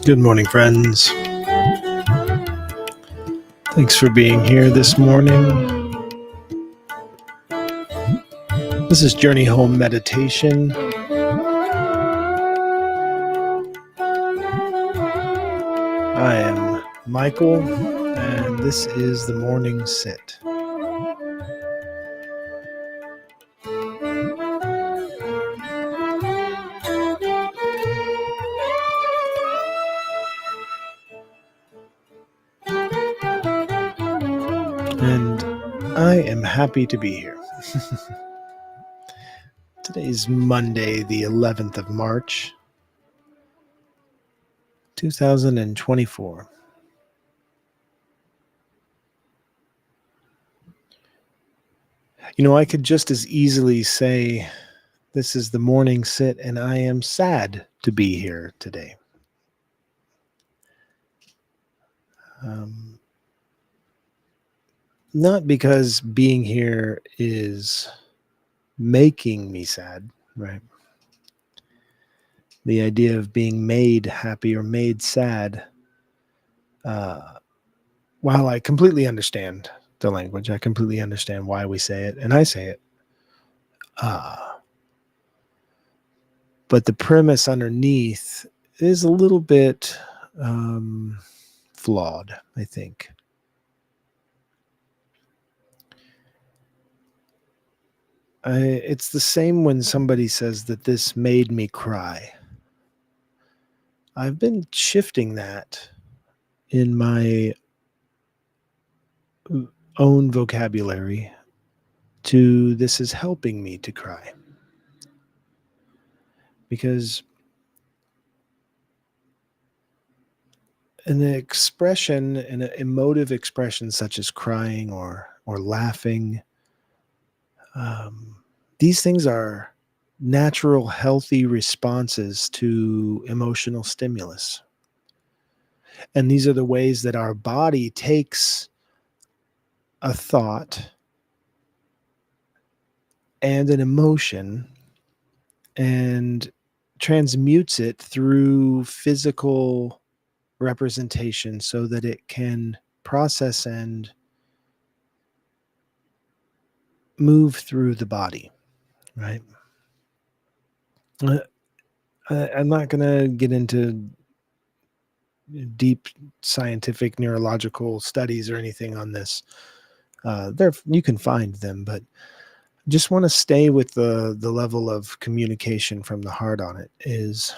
Good morning, friends. Thanks for being here this morning. This is Journey Home Meditation. I am Michael, and this is the Morning Sit. And I am happy to be here. Today's Monday, the 11th of March, 2024. I could just as easily say this is the Morning Sit, and I am sad to be here today. Not because being here is making me sad, right? The idea of being made happy or made sad, while I completely understand the language, I completely understand why we say it, and I say it. But the premise underneath is a little bit flawed, I think. It's the same when somebody says that this made me cry. I've been shifting that in my own vocabulary to this is helping me to cry. Because an expression, an emotive expression such as crying or laughing, these things are natural, healthy responses to emotional stimulus. And these are the ways that our body takes a thought and an emotion and transmutes it through physical representation so that it can process and move through the body, right? I'm not going to get into deep scientific neurological studies or anything on this. There you can find them, but just want to stay with the level of communication from the heart on it. Is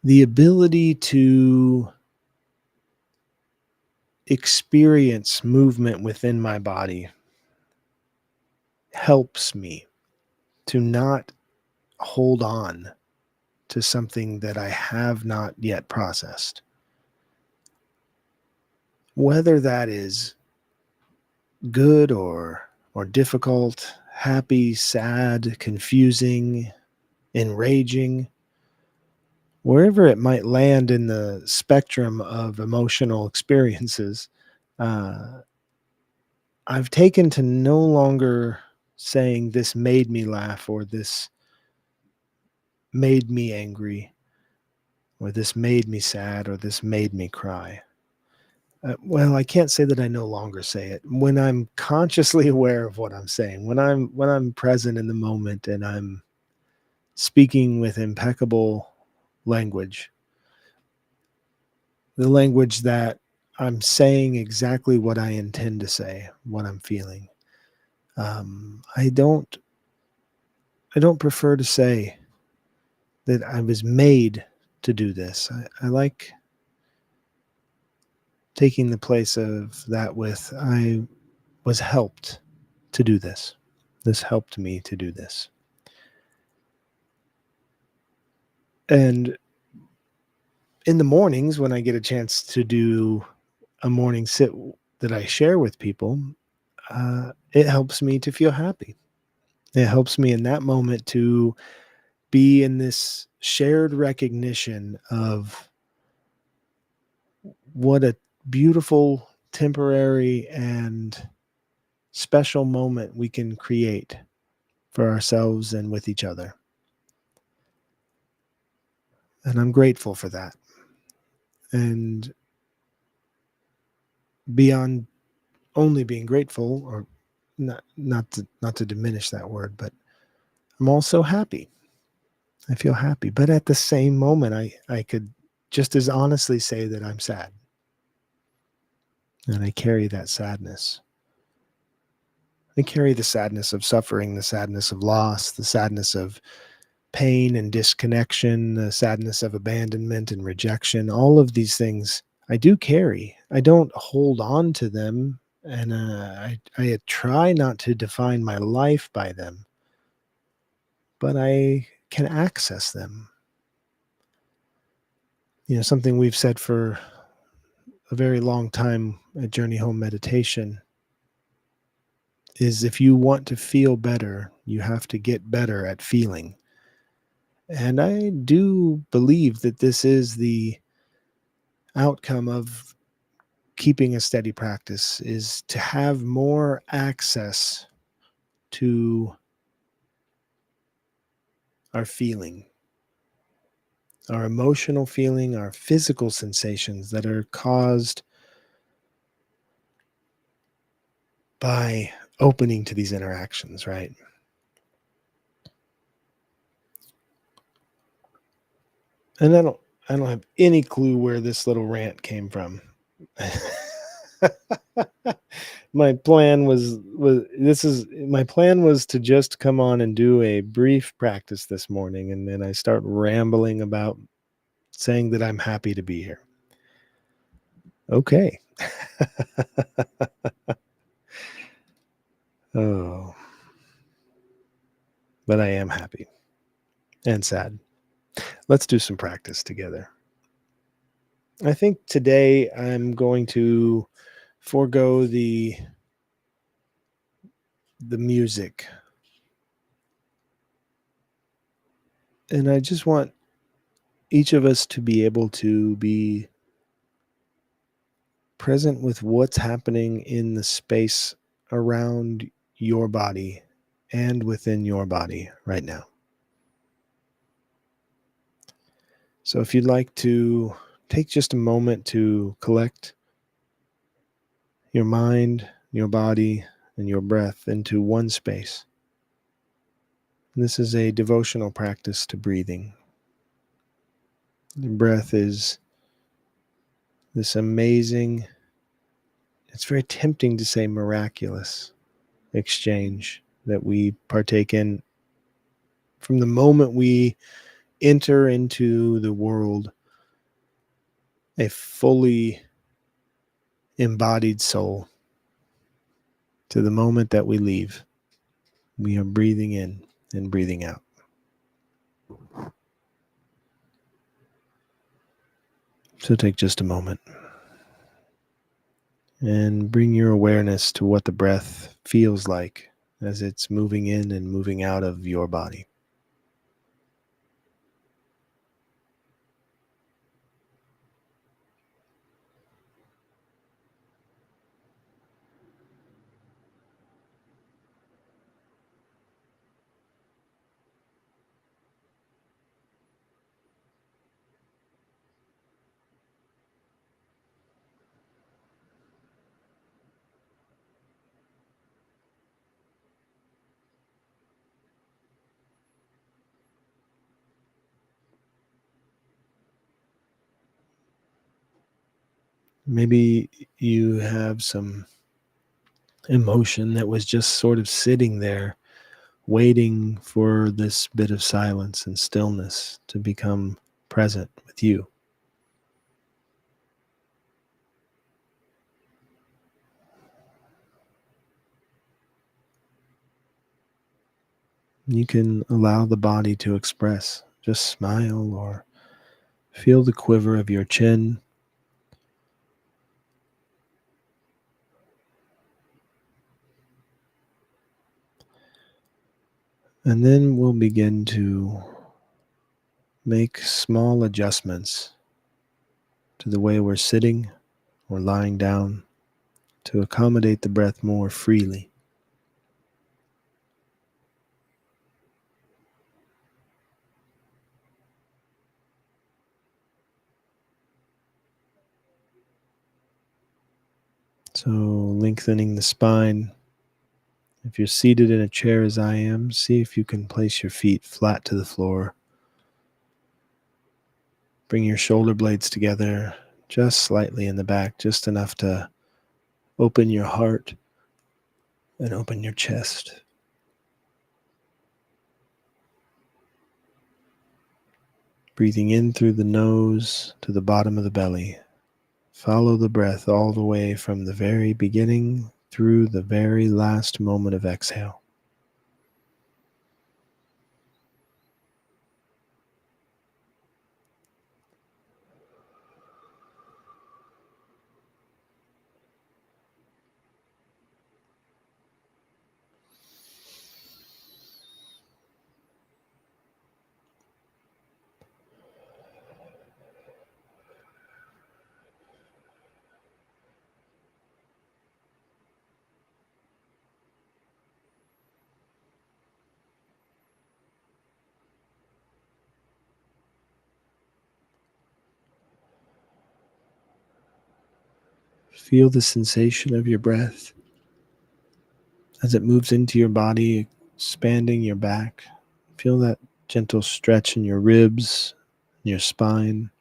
the ability to experience movement within my body helps me to not hold on to something that I have not yet processed. Whether that is good or difficult, happy, sad, confusing, enraging, wherever it might land in the spectrum of emotional experiences, I've taken to no longer saying this made me laugh or this made me angry or this made me sad or this made me cry. Well, I can't say that I no longer say it. When I'm consciously aware of what I'm saying, when I'm present in the moment and I'm speaking with impeccable language, the language that I'm saying exactly what I intend to say, what I'm feeling. I don't prefer to say that I was made to do this. I like taking the place of that with I was helped to do this. This helped me to do this. And in the mornings when I get a chance to do a morning sit that I share with people, it helps me to feel happy. It helps me in that moment to be in this shared recognition of what a beautiful, temporary, and special moment we can create for ourselves and with each other. And I'm grateful for that. And beyond only being grateful, or not to diminish that word, but I'm also happy. I feel happy. But at the same moment, I could just as honestly say that I'm sad. And I carry that sadness. I carry the sadness of suffering, the sadness of loss, the sadness of pain and disconnection, the sadness of abandonment and rejection. All of these things I do carry. I don't hold on to them. And I try not to define my life by them, but I can access them. Something we've said for a very long time at Journey Home Meditation is, if you want to feel better, you have to get better at feeling. And I do believe that this is the outcome of keeping a steady practice, is to have more access to our feeling, our emotional feeling, our physical sensations that are caused by opening to these interactions, right? And I don't have any clue where this little rant came from. My plan was to just come on and do a brief practice this morning, and then I start rambling about saying that I'm happy to be here. Okay. Oh, but I am happy and sad. Let's do some practice together. I think today I'm going to forego the music. And I just want each of us to be able to be present with what's happening in the space around your body and within your body right now. So if you'd like to take just a moment to collect your mind, your body, and your breath into one space. This is a devotional practice to breathing. The breath is this amazing, it's very tempting to say miraculous exchange that we partake in from the moment we enter into the world, a fully embodied soul, to the moment that we leave. We are breathing in and breathing out. So take just a moment and bring your awareness to what the breath feels like as it's moving in and moving out of your body. Maybe you have some emotion that was just sort of sitting there, waiting for this bit of silence and stillness to become present with you. You can allow the body to express. Just smile or feel the quiver of your chin. And then we'll begin to make small adjustments to the way we're sitting or lying down to accommodate the breath more freely. So lengthening the spine. If you're seated in a chair as I am, see if you can place your feet flat to the floor. Bring your shoulder blades together just slightly in the back, just enough to open your heart and open your chest. Breathing in through the nose to the bottom of the belly. Follow the breath all the way from the very beginning through the very last moment of exhale. Feel the sensation of your breath as it moves into your body, expanding your back. Feel that gentle stretch in your ribs, your spine.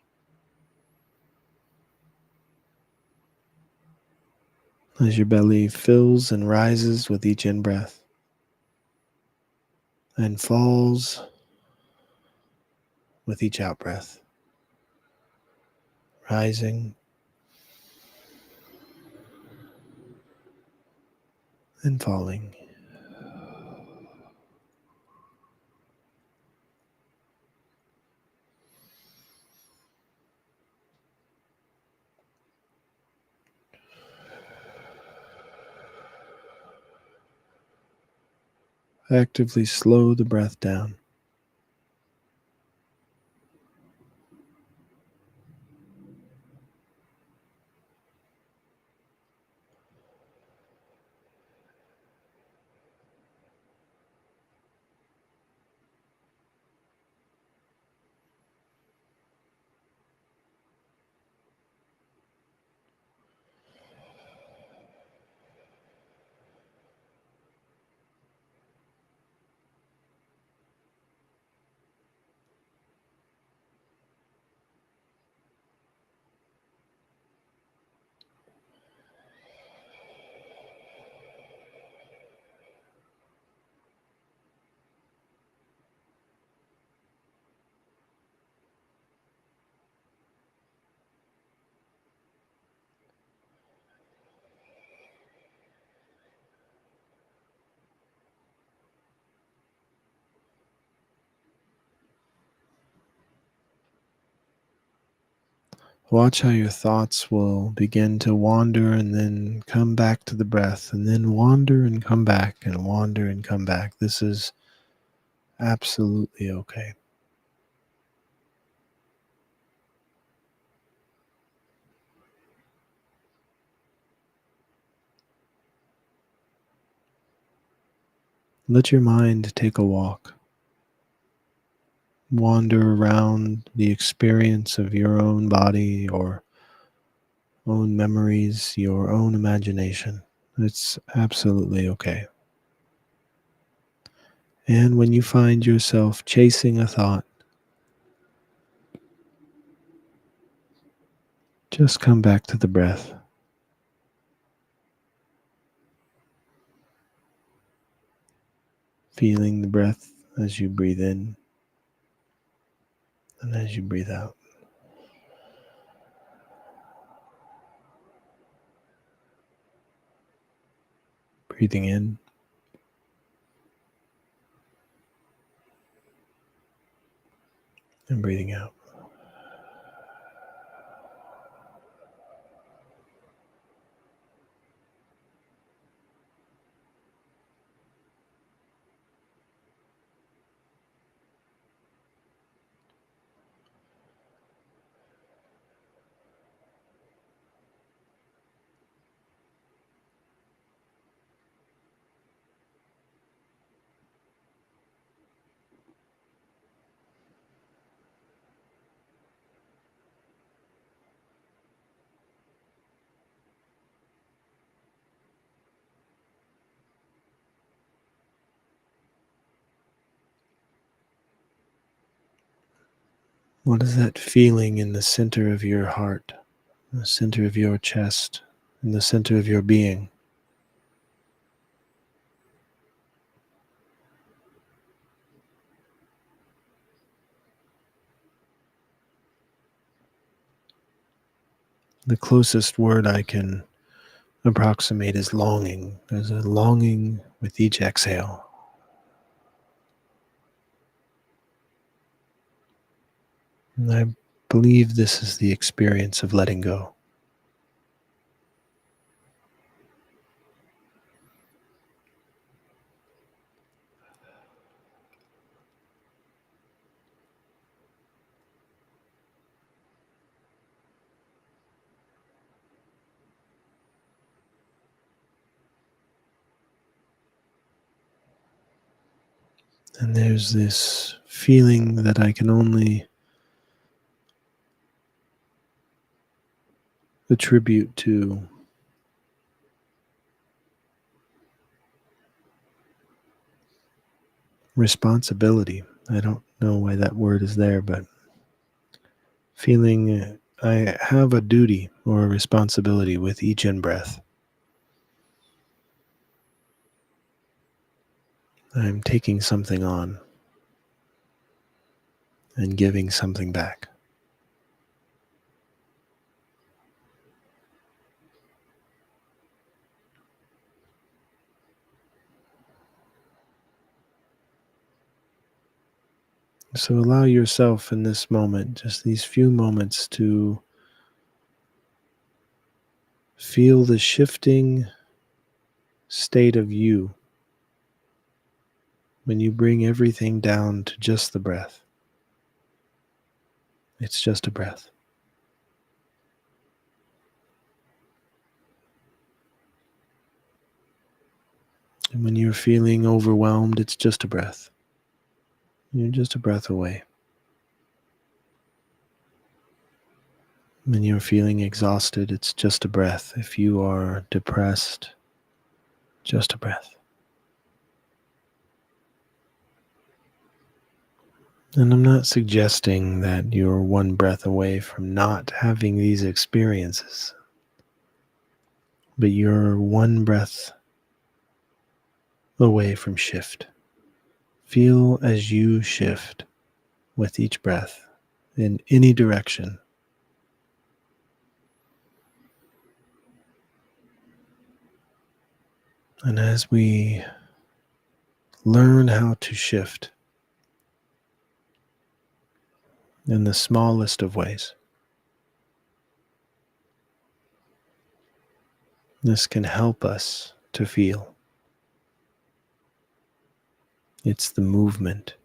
As your belly fills and rises with each in-breath and falls with each out-breath, rising and falling. Actively slow the breath down. Watch how your thoughts will begin to wander and then come back to the breath, and then wander and come back, and wander and come back. This is absolutely okay. Let your mind take a walk. Wander around the experience of your own body, or own memories, your own imagination. It's absolutely okay. And when you find yourself chasing a thought, just come back to the breath. Feeling the breath as you breathe in and as you breathe out. Breathing in and breathing out. What is that feeling in the center of your heart, the center of your chest, in the center of your being? The closest word I can approximate is longing. There's a longing with each exhale. And I believe this is the experience of letting go. And there's this feeling that I can only attribute to responsibility. I don't know why that word is there, but feeling I have a duty or a responsibility with each in breath. I'm taking something on and giving something back. So allow yourself in this moment, just these few moments, to feel the shifting state of you when you bring everything down to just the breath. It's just a breath. And when you're feeling overwhelmed, it's just a breath. You're just a breath away. When you're feeling exhausted, it's just a breath. If you are depressed, just a breath. And I'm not suggesting that you're one breath away from not having these experiences, but you're one breath away from shift. Feel as you shift with each breath in any direction. And as we learn how to shift in the smallest of ways, this can help us to feel. It's the movement.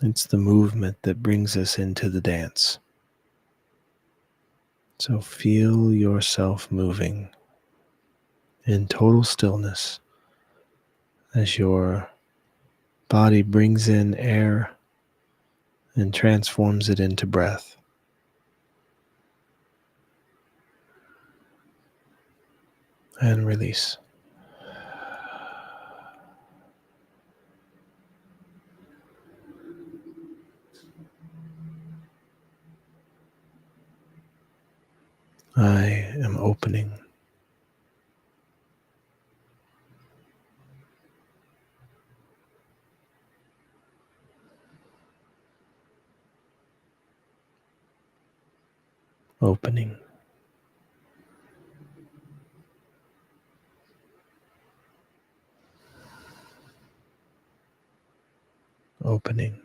It's the movement that brings us into the dance. So feel yourself moving in total stillness as your body brings in air and transforms it into breath. And release. I am opening. Opening. Opening.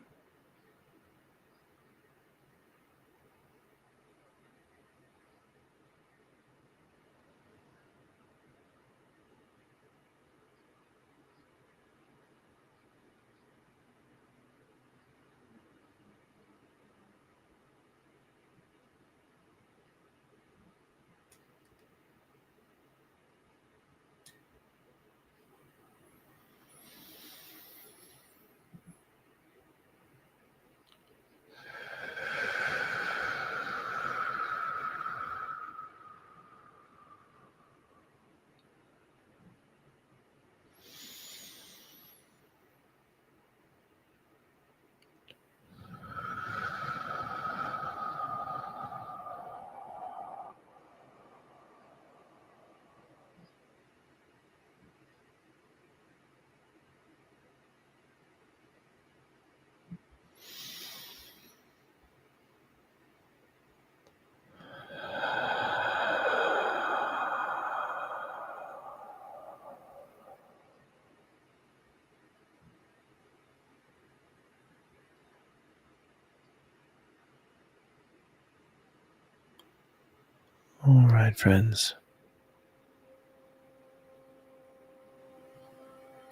All right, friends.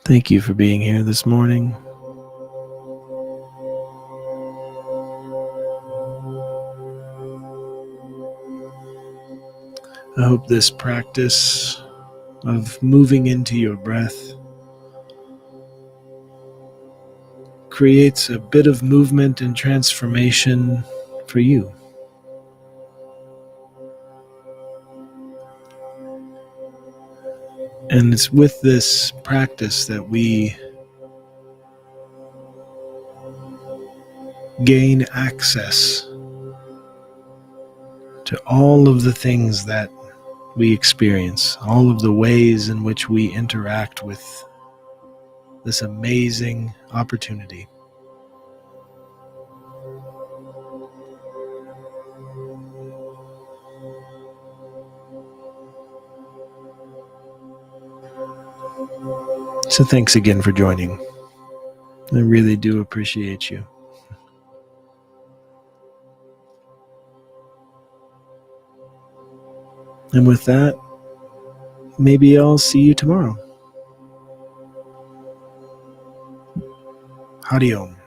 Thank you for being here this morning. I hope this practice of moving into your breath creates a bit of movement and transformation for you. And it's with this practice that we gain access to all of the things that we experience, all of the ways in which we interact with this amazing opportunity. So thanks again for joining. I really do appreciate you. And with that, maybe I'll see you tomorrow. Hariom.